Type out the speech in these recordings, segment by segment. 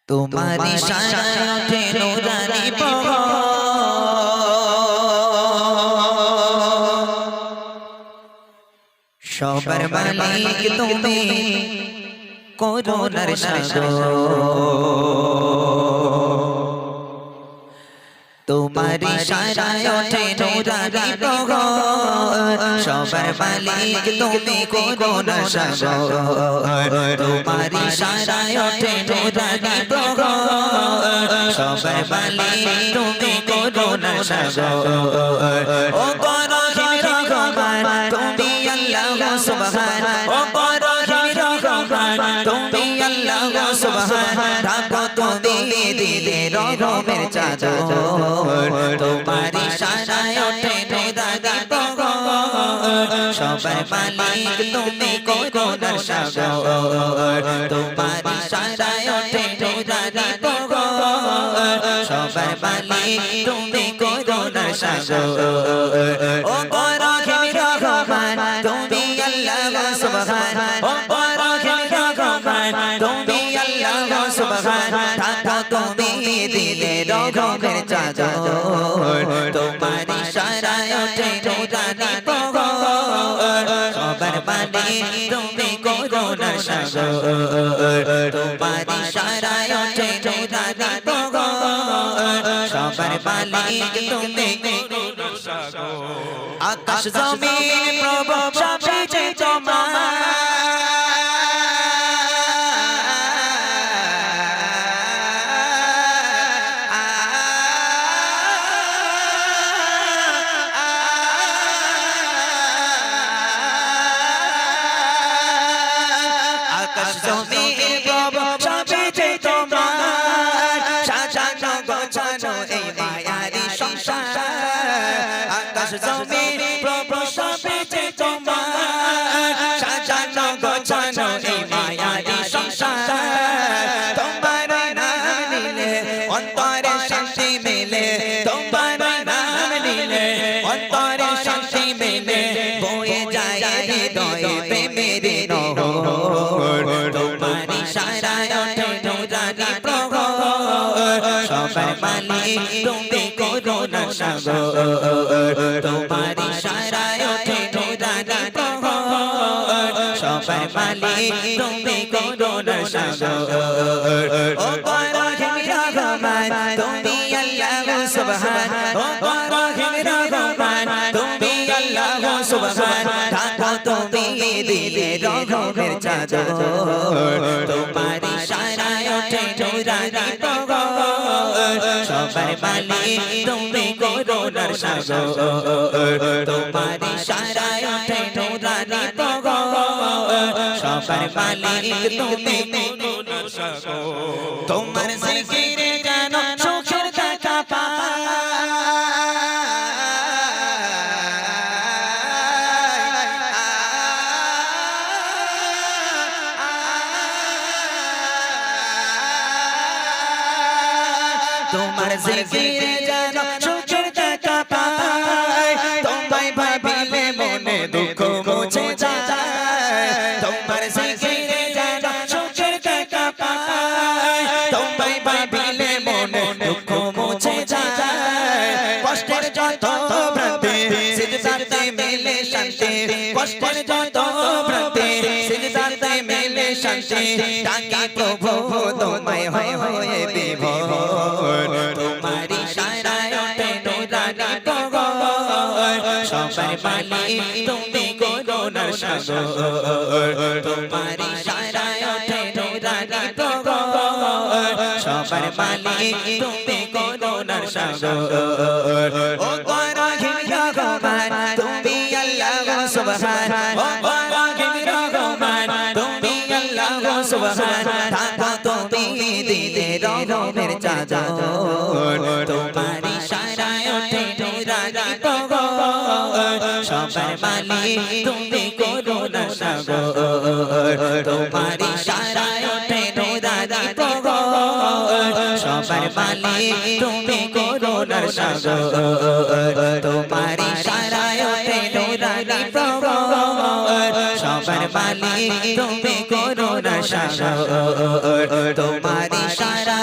তোমারি ইশারায় ওঠে নূরানি পবন, সবার মালিক তুমি করুণার সাগর। তোমারি ইশারায় ওঠে নূরানি পবন, সবার মালিক তুমি করুণার সাগর। তোমারি ইশারায় ওঠে নূরানি পবন, সবার মালিক তুমি করুণার সাগর। ও রহিম রহমান তুমি আল্লাহ সুবহান, ও রহিম রহমান তুমি আল্লাহ সুবহান। ঢাকো তুমি দিলে রহমের চাদর, তোমারি ইশারায় ওঠে নূরানি পবন, সবার মালিক তুমি করুণার সাগর। তোমারি ইশারায় ওঠে নূরানি পবন, সবার মালিক তুমি করুণার সাগর। ও রহিম রহমান তুমি আল্লাহ সুবহান, ও রহিম রহমান তুমি আল্লাহ সুবহান। ঢাকো তুমি দিলে রহমের চাদর, তোমারি ইশারায় ওঠে নূরানি পবন, সবার মালিক তুমি করুণার সাগর। তোমারি ইশারায় ওঠে নূরানি পবন, সবার মালিক তুমি করুণার সাগর। আকাশ জমিন প্রভু সবই যে তোমার, আকাশ জমিন প্রভু সবই যে তোমার, সাজানো গোছানো এই মায়ারি সংসার। আকাশ জমিন প্রভু সবই যে তোমার, সাজানো গোছানো এই মায়ারি সংসার। তোমার নাম নিলে অন্তরে শান্তি মেলে, তোমার নাম নিলে অন্তরে শান্তি মেলে, বয়ে যায় হৃদয়ে প্রেমের নহর। তোমারি ইশারায় ওঠে নূরানি প্রহর, সবার মালিক তুমি করুণার সাগর। তোমারি ইশারায় ওঠে নূরানি প্রহর, সবার মালিক তুমি করুণার সাগর। ও রহিম রহমান তুমি আল্লাহ সুবহান, ও রহিম রহমান তুমি আল্লাহ সুবহান। ঢাকো তুমি দিলে রহমের চাদর, তোমারি ইশারায় ওঠে নূরানি পবন, সবার মালিক তুমি করুণার সাগর। তোমারি ইশারায় ওঠে নূরানি পবন, সবার মালিক তুমি করুণার সাগর। তোমার জিকিরে যেন সুখের দেখা পায়, তোমার জিকিরে যেন সুখের দেখা পায়, তোমায় ভাবিলে মনে দুঃখ মুছে যায়। তোমার জিকিরে যেন সুখের দেখা পায়, তোমায় ভাবিলে মনে দুঃখ মুছে যায়। কষ্টের যত ভ্রান্তি সিজদাতে মেলে শান্তি, কষ্টের যত ভ্রান্তি সিজদাতে মেলে শান্তি। ডাকি প্রভু তোমায় হয়ে বিভোর, তোমারি ইশারায় ওঠে নূরানি পবন, সবার মালিক তুমি করুণার সাগর। তোমারি ইশারায় ওঠে নূরানি পবন, সবার মালিক তুমি করুণার সাগর। ও রহিম রহমান তুমি আল্লাহ সুবহান, ও রহিম রহমান তুমি আল্লাহ সুবহান। ঢাকো তুমি দিলে রহমের চাদর, তোমারি ইশারায় ওঠে নূরানি পবন, সবার মালিক তুমি করুণার সাগর। তোমারি ইশারায় ওঠে নূরানি পবন, সবার মালিক তুমি করুণার সাগর। তোমারি ইশারায় ওঠে নূরানি পবন, সবার মালিক তুমি করুণার সাগর। তোমারি ইশারায়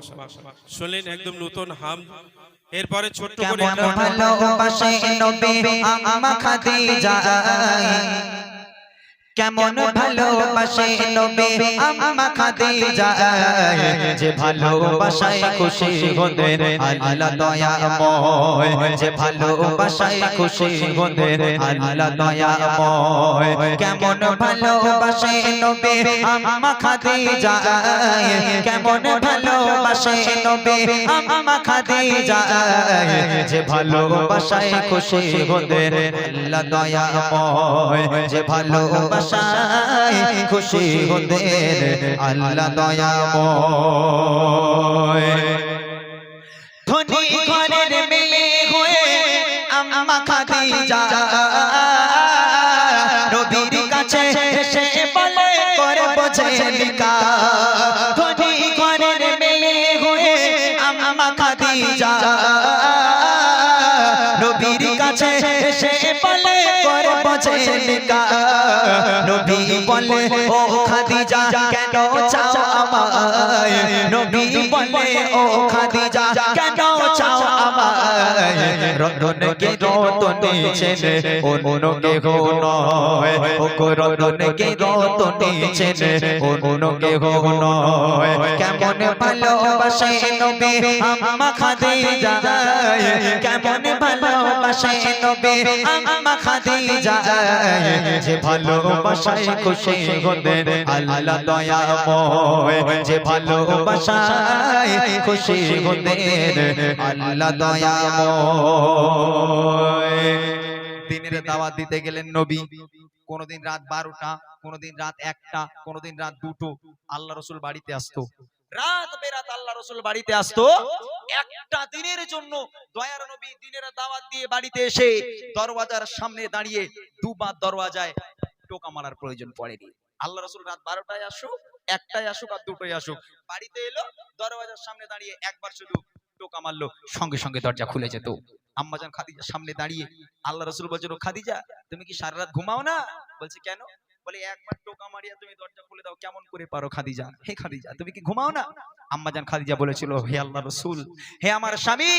মাশাআল্লাহ শুনলেন একদম নতুন হাম। এরপরে ছোট্ট করে কেমন ভালোবাসে নবী আম্মা খাদিজা, কেমন ভালোবাসে নবী আম্মা খাদিজা, যে ভালোবাসায় খুশি হতেন আল্লাহ দয়াময়, যে ভালোবাসায় খুশি হতেন আল্লাহ দয়াময়। কেমন ভালোবাসে নবী আম্মা খাদিজা, কেমন ভালোবাসে নবী আম্মা খাদিজা, যে ভালোবাসায় খুশি হতেন আল্লাহ দয়াময়, যে ভালোবাসায় খুশি হতেন আল্লাহ দয়াময়। ধনী ঘরের মেয়ে হয়ে আম্মা খাদিজা নবীর কাছে এসে বলে করে বোঝে নিকা। ধনী ঘরের মেয়ে হয়ে আম্মা খাদিজা নবীর কাছে এসে বলে করে বোঝে নিকা। নবী বলে ও খাদিজা কেন চাও আমায়, নবী বলে ও খাদিজা কেন চাও আমায়, রতনকে রতনে ছেড়ে অন্য কেহ নয়, ও রতনকে রতনে ছেড়ে অন্য কেহ নয়। কেমন ভালোবাসে নবী আম্মা খাদিজা, কেমন ভালোবাসে নবী আম্মা খাদিজা, যে ভালোবাসায় খুশি হতেন আল্লাহ দয়াময়, যে ভালোবাসায় খুশি হতেন আল্লাহ দয়াময়। দিনের দাওয়াত দিতে গেলেন নবী, কোনদিন রাত 12টা, কোনদিন রাত 1টা, কোনদিন রাত 2টো আল্লাহ রাসূল বাড়িতে আসতো। রাত বেরাত আল্লাহ রাসূল বাড়িতে আসতো। একটা দিনের জন্য দয়ার নবী দিনের দাওয়াত দিয়ে বাড়িতে এসে দরওয়াজার সামনে দাঁড়িয়ে দুবার দরওয়াজায় টোকা মারার প্রয়োজন পড়েনি। আল্লাহ রাসূল রাত 12টায় আসুক, 1টায় আসুক আর 2টোয় আসুক, বাড়িতে এলো দরওয়াজার সামনে দাঁড়িয়ে একবার শুধু টোকা মারলো, সঙ্গে সঙ্গে দরজা খুলে যেত। আম্মাজান খাদিজার সামনে দাঁড়িয়ে আল্লাহ রাসূল বলছেন, খাদিজা তুমি কি সারা রাত ঘুমাও না? বলছে কেন? বলে একবার টোকা মারিয়া তুমি দরজা খুলে দাও, কেমন করে পারো খাদিজা? হে খাদিজা তুমি কি ঘুমাও না? আম্মাজান খাদিজা বলেছিল, হে আল্লাহর রাসূল, হে আমার স্বামী,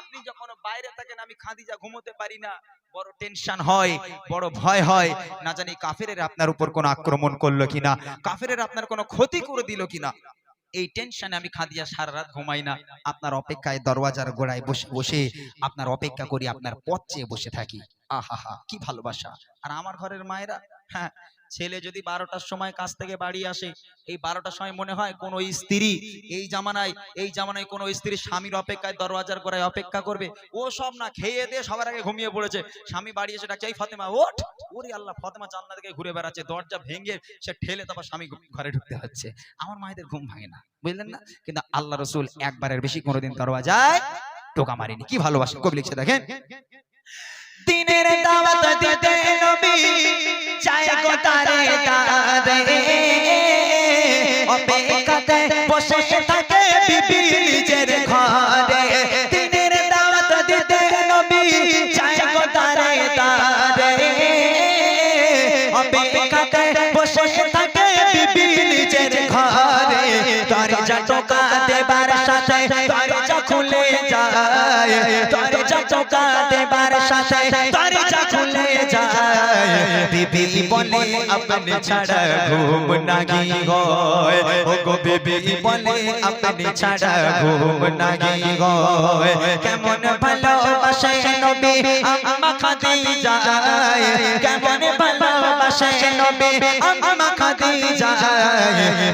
আপনি যখন বাইরে থাকেন আমি খাদিজা ঘুমোতে পারি না, বড় টেনশন হয়, বড় ভয় হয়, না জানি কাফেরেরা আপনার উপর কোন আক্রমণ করলো কিনা, কাফেরেরা আপনার কোনো ক্ষতি করে দিল কিনা। এই টেনশনে আমি খাদিজা সারা রাত ঘুমাই না, আপনার অপেক্ষায় দরওয়াজার গোড়ায় বসে বসে আপনার অপেক্ষা করি, আপনার পথ চেয়ে বসে থাকি। আহা কি ভালোবাসা। আর আমার ঘরের মায়েরা, হ্যাঁ, ছেলে যদি 12টার সময় কাজ থেকে বাড়ি আসে, এই 12টার সময় মনে হয় কোন স্ত্রী এই জামানায় কোন স্ত্রী স্বামীর অপেক্ষায় দরওয়াজার গোড়ায় অপেক্ষা করবে। ও সব না, খেয়ে দিয়ে সবার আগে ঘুমিয়ে পড়েছে, স্বামী বাড়ি এসে ডাকছে, এই ফাতেমা ওঠ। ওরে আল্লাহ, ফাতেমা জান্নাত থেকে ঘুরে বেড়াচ্ছে, দরজা ভেঙে সে ঠেলে তারপর স্বামী ঘরে ঢুকতে হচ্ছে। আমার মায়েদের ঘুম ভাঙে না, বুঝলেন না? কিন্তু আল্লাহ রাসূল একবারের বেশি কোনোদিন দরওয়াজায় টোকা মারেনি। কি ভালোবাসা কবি লিখছে দেখেন। দিনের দাওয়াত দিতে নবী চায় গো তারে দারে, অপেক্ষাতে বসে থাকে বিবি নিজের ঘরে। দিনের দাওয়াত দিতে নবী চায় গো তারে দারে, অপেক্ষাতে বসে থাকে বিবি নিজের ঘরে। দরজা টোকা দেবার সাথে দরজা খুলে যায়, দরজা টোকা দেবার সাথে দরজা খুলে যায়। বিবি বলে আপনি ছাড়া ঘুম নাহি হয়, ও গো বিবি বলে আপনি ছাড়া ঘুম নাহি হয়। কেমন ভালোবাসে নবী আম্মা খাদিজা, কেমন ভালোবাসে নবী আম্মা খাদিজা,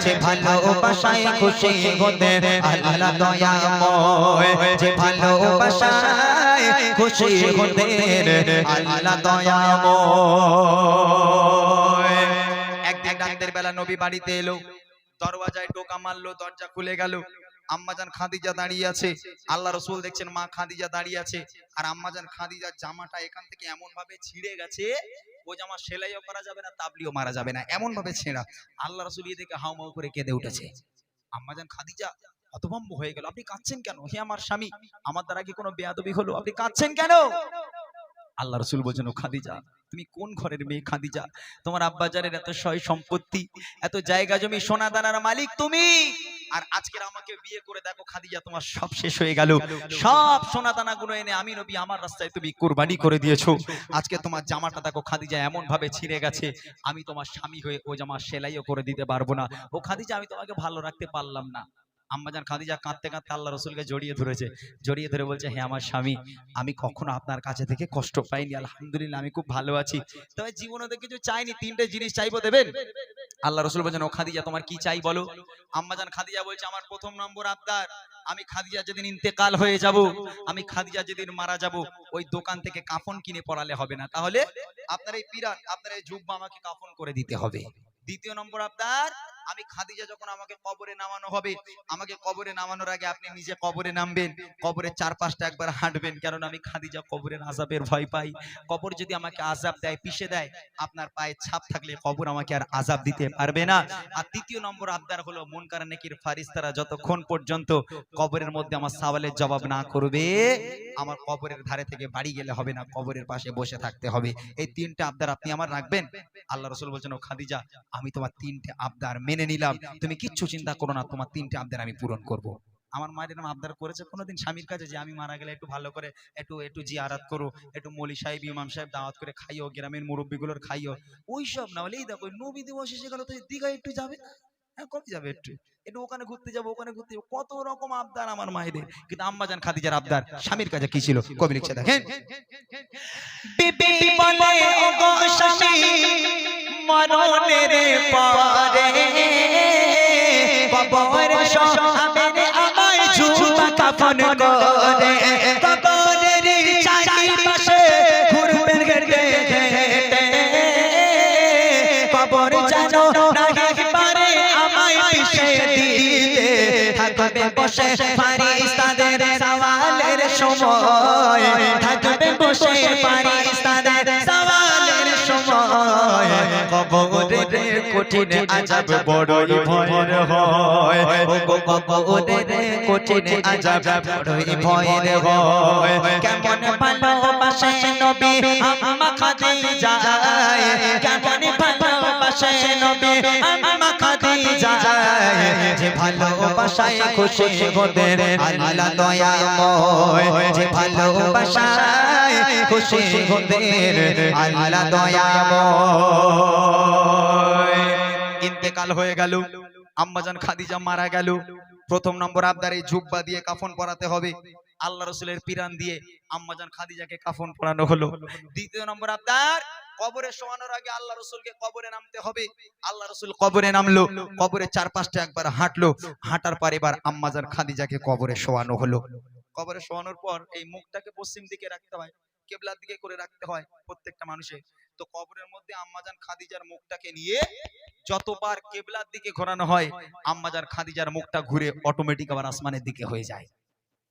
যে ভালোবাসায় খুশি হতেন আল্লাহ দয়াময়, যে ভালোবাসায় খুশি হতেন আল্লাহ দয়াময়। একদিন রাতের বেলা নবী বাড়িতে এলো, দরওয়াজায় টোকা মারলো, দরজা খুলে গেল। আম্মাজান খাদিজা দাঁড়িয়ে আছে, আল্লাহ রাসূল দেখছেন মা খাদিজা দাঁড়িয়ে আছে, আর আম্মাজান খাদিজার জামাটা এখান থেকে এমন ভাবে ছিঁড়ে গেছে, ও জামা সেলাইও করা যাবে না, তাবলিও মারা যাবে না, এমন ভাবে ছেঁড়া। আল্লাহ রাসূল এদিকে হাউমাউ করে কেঁদে উঠেছে। আম্মাজান খাদিজা হতভম্ব হয়ে গেল, আপনি কাঁদছেন কেন? হে আমার স্বামী, আমার দ্বারা কি কোনো বেয়াদবি হলো? আপনি কাঁদছেন কেন? আল্লাহ রাসূল বলেন, ও খাদিজা, তুমি কোন ঘরের মেয়ে খাদিজা? তোমার আব্বাজানের এত সয় সম্পত্তি, এত জায়গা জমি, সোনা দানার মালিক তুমি, আর আজকের আমাকে বিয়ে করে দেখো খাদিজা, তোমার সব শেষ হয়ে গেল। সব সোনা দানা গুলো এনে আমি নবী আমার রাস্তায় তুমি কুরবানি করে দিয়েছো। আজকে তোমার জামাটা দেখো খাদিজা এমন ভাবে ছিঁড়ে গেছে, আমি তোমার স্বামী হয়ে ও জামা সেলাইও করে দিতে পারবো না। ও খাদিজা, আমি তোমাকে ভালো রাখতে পারলাম না। আম্মাজান খাদিজা কাঁদতে কাঁদতে আল্লাহ রসুলকে জড়িয়ে ধরেছে, জড়িয়ে ধরে বলছে, হে আমার স্বামী, আমি কখনো আপনার কাছে থেকে কষ্ট পাইনি, আলহামদুলিল্লাহ আমি খুব ভালো আছি, তবে জীবনে তো কিছু চাইনি, তিনটে জিনিস চাইবো, দেবেন? আল্লাহ রসুল বলছেন, ও খাদিজা তোমার কি চাই বলো। আম্মাজান খাদিজা বলছে, আমার প্রথম নম্বর আবদার, আমি খাদিজা যেদিন ইন্তেকাল হয়ে যাব, আমি খাদিজা যেদিন মারা যাব, ওই দোকান থেকে কাফন কিনে পরালে হবে না, তাহলে আপনার এই পিরান, আপনার এই জুব্বা আমাকে কাফন করে দিতে হবে। দ্বিতীয় নম্বর আবদার, আমি খাদিজা যখন আমাকে কবরে নামানো হবে, আমাকে কবরে নামানোর আগে আপনি নিজে কবরে নামবেন, কবরের চারপাশটা একবার হাঁটবেন, কারণ আমি খাদিজা কবরের আযাবের ভয় পাই। কবর যদি আমাকে আযাব দেয়, পিষে দেয়, আপনার পায়ে ছাপ থাকলে কবর আমাকে আর আযাব দিতে পারবে না। আর তৃতীয় নম্বর আবদার হলো, মুনকার নেকির ফারিস্তারা যতক্ষণ পর্যন্ত কবরের মধ্যে আমার সওয়ালের জবাব না করবে, আমার কবরের ধারে থেকে বাড়ি গেলে হবে না, কবরের পাশে বসে থাকতে হবে। এই তিনটা আবদার আপনি আমার রাখবেন। আল্লাহ রাসূল বলছেন, ও খাদিজা, আমি তোমার তিনটে আবদার মেনে নিলাম, তুমি কিচ্ছু চিন্তা করো না, তোমার তিনটে আবদার আমি পূরণ করব। আমার মায়ের এরকম আবদার করেছে কোনোদিন স্বামীর কাছে যে আমি মারা গেলে একটু ভালো করে একটু জিয়ারাত করো, একটু মৌলী সাহেব ইমাম সাহেব দাওয়াত করে খাইও, গ্রামের মুরব্বীগুলোর খাইও? ওইসব না, বলে এই দেখো নবী দিবস এসে গেল, তো দীঘায় একটু যাবে, হ্যাঁ কবে যাবে, একটু একটু ওখানে ঘুরতে যাবো, ওখানে ঘুরতে যাবো, কত রকম আবদার আমার মায়েদের। কিন্তু আম্মাজান খাদিজার আবদার স্বামীর কাছে কি ছিল, কবি লিখছে দেখেন, বিবি বলে ওগো স্বামী, মরণের পরে কবরে শোয়াবেন আমায় জুব্বা কাফন করে, কবরের চারিপাশে ঘুরবেন হেঁটে হেঁটে, কবর যেন নাহি পারে আমায় পিষে দিতে, থাকবে বসে ফারিস্তাদের সওয়ালের সময়, থাকবে বসে ফারিস্তাদের সওয়ালের সময়, কবরের কঠিন আযাব বড়ই ভয়ের হয়, ও কবরের কঠিন আযাব বড়ই ভয়ের হয়। কেমন ভালোবাসে নবী আম্মা খাদিজা, কেমন ভালোবাসে নবী আম্মা খাদিজা, যে ভালোবাসায় খুশি হতেন আল্লাহ দয়াময়, যে ভালোবাসায় খুশি হতেন আল্লাহ দয়াময়। ইন্তেকাল হয়ে গেল, আম্মাজান খাদিজা মারা গেল। প্রথম নম্বর আবদার, এই জুব্বা দিয়ে কাফন পরাতে হবে। আল্লাহ রাসূলের পিরান দিয়ে আম্মাজান খাদিজাকে কাফন পরানো হলো। দ্বিতীয় নম্বর আবদার, কবরে শোয়ানোর আগে আল্লাহ রাসূলকে কবরে নামতে হবে। আল্লাহ রাসূল কবরে নামলো, কবরের চারপাশটা একবার হাঁটলো, হাঁটার পর এবার আম্মাজান খাদিজাকে কবরে শোয়ানো হলো। কবরে শোয়ানোর পর এই মুখটাকে পশ্চিম দিকে রাখতে হয়, কিবলার দিকে করে রাখতে হয় প্রত্যেকটা মানুষের। তো কবরের মধ্যে আম্মাজান খাদিজার মুখটাকে নিয়ে যতবার কিবলার দিকে ঘোরানো হয়, আম্মাজান খাদিজার মুখটা ঘুরে অটোমেটিক আবার আসমানের দিকে হয়ে যায়।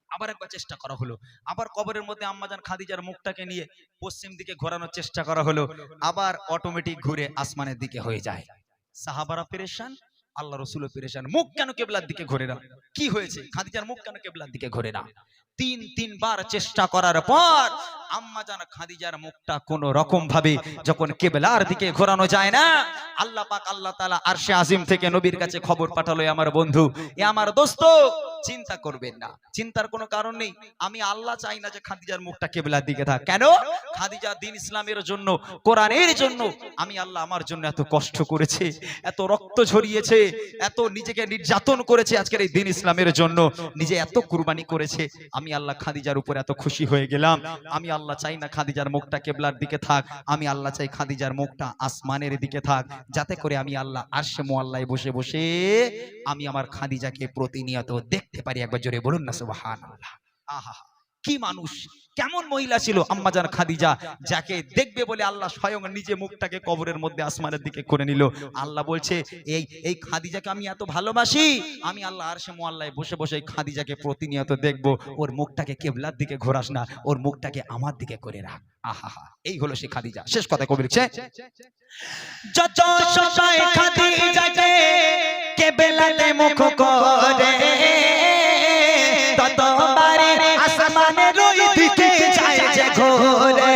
আবার একবার চেষ্টা করা হলো, আবার কবরের মধ্যে আম্মাজান খাদিজার মুখটাকে নিয়ে পশ্চিম দিকে ঘোরানোর চেষ্টা করা হলো, আবার অটোমেটিক ঘুরে আসমানের দিকে হয়ে যায়। সাহাবারা পেরেশান, আল্লাহ রাসূলও পেরেশান, মুখ কেন কিবলার দিকে ঘোরে না, কি হয়েছে, খাদিজার মুখ কেন কিবলার দিকে ঘোরে না? তিনবার চেষ্টা করার পর আম্মাজান খাদিজার মুখটা কোন রকম ভাবে যখন কিবলার দিকে ঘোরানো যায় না, আল্লাহ পাক আল্লাহ তাআলা আরশে আজিম থেকে নবীর কাছে খবর পাঠালো, আমার বন্ধু, এ আমার দোস্ত, চিন্তা করবেন না, চিন্তার কোনো কারণ নেই, আমি আল্লাহ চাই না যে খাদিজার মুখটা কিবলার দিকে থাক। কেন? খাদিজা দ্বীন ইসলামের জন্য, কোরআনের জন্য, আমি আল্লাহ আমার জন্য এত কষ্ট করেছে, এত রক্ত ঝরিয়েছে, এত নিজেকে নির্যাতন করেছে আজকের এই দ্বীন ইসলামের জন্য, নিজে এত কুরবানি করেছে, আমি আল্লাহ খাদিজার উপর এত খুশি হয়ে গেলাম। আমি আল্লাহ চাই না খাদিজার মুখটা কিবলার দিকে থাক, আমি আল্লাহ চাই খাদিজার মুখটা আসমানের দিকে থাক, যাতে করে আমি আল্লাহ আরশে মুআল্লায় বসে বসে আমি আমার খাদিজাকে প্রতিনিয়ত দেখতে পারি। একবার জোরে বলুন না সুবহানাল্লাহ। আহা, কি মানুষ, কেমন মহিলা ছিল আম্মাজান খাদিজা, যাকে দেখবে বলে আল্লাহ স্বয়ং নিজে মুখটাকে কবরের মধ্যে আসমানের দিকে করে নিল। আল্লাহ বলছে, এই খাদিজাকে আমি এত ভালোবাসি, আমি আল্লাহ আরশে মুআল্লায় বসে বসে এই খাদিজাকে প্রতিনিয়ত দেখবো, ওর মুখটাকে কিবলার দিকে ঘোরাস না, ওর মুখটাকে আমার দিকে করে রাখ। আহা, এই হলো সেই খাদিজা। শেষ কথা কবি লিখছে, যত সবাই খাদিজাকে কিবলাতে মুখ করে, ততবারে আসমানের ওই দিকে যায় যে ঘোরে,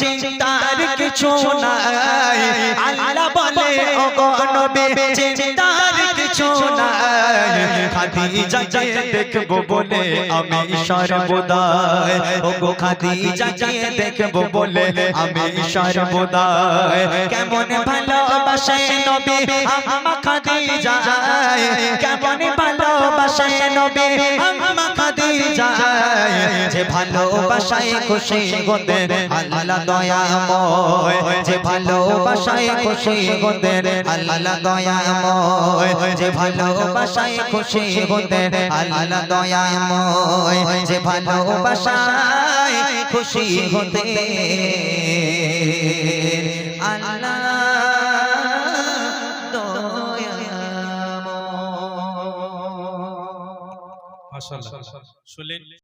চিন্তার কিছু নাই আল্লাহ বলে ও গো নবী চিন্তার কিছু নাই খাদিজাকে দেখবো বলে আমি সর্বদাই ও গো খাদিজাকে দেখবো বলে আমি সর্বদাই কেমন ভালোবাসে নবী আম্মা খাদিজা কেমন ভালোবাসে নবী আম্মা খাদিজা যে ভালোবাসায় খুশি গোদের আল্লাহ দয়াময় যে ভালোবাসায় খুশি গোদের আল্লাহ দয়াময় যে ভালোবাসায় খুশি গোদের আল্লাহ দয়াময় যে ভালোবাসায় খুশি গোদের আল্লাহ দয়াময় মাশাআল্লাহ শুনলেন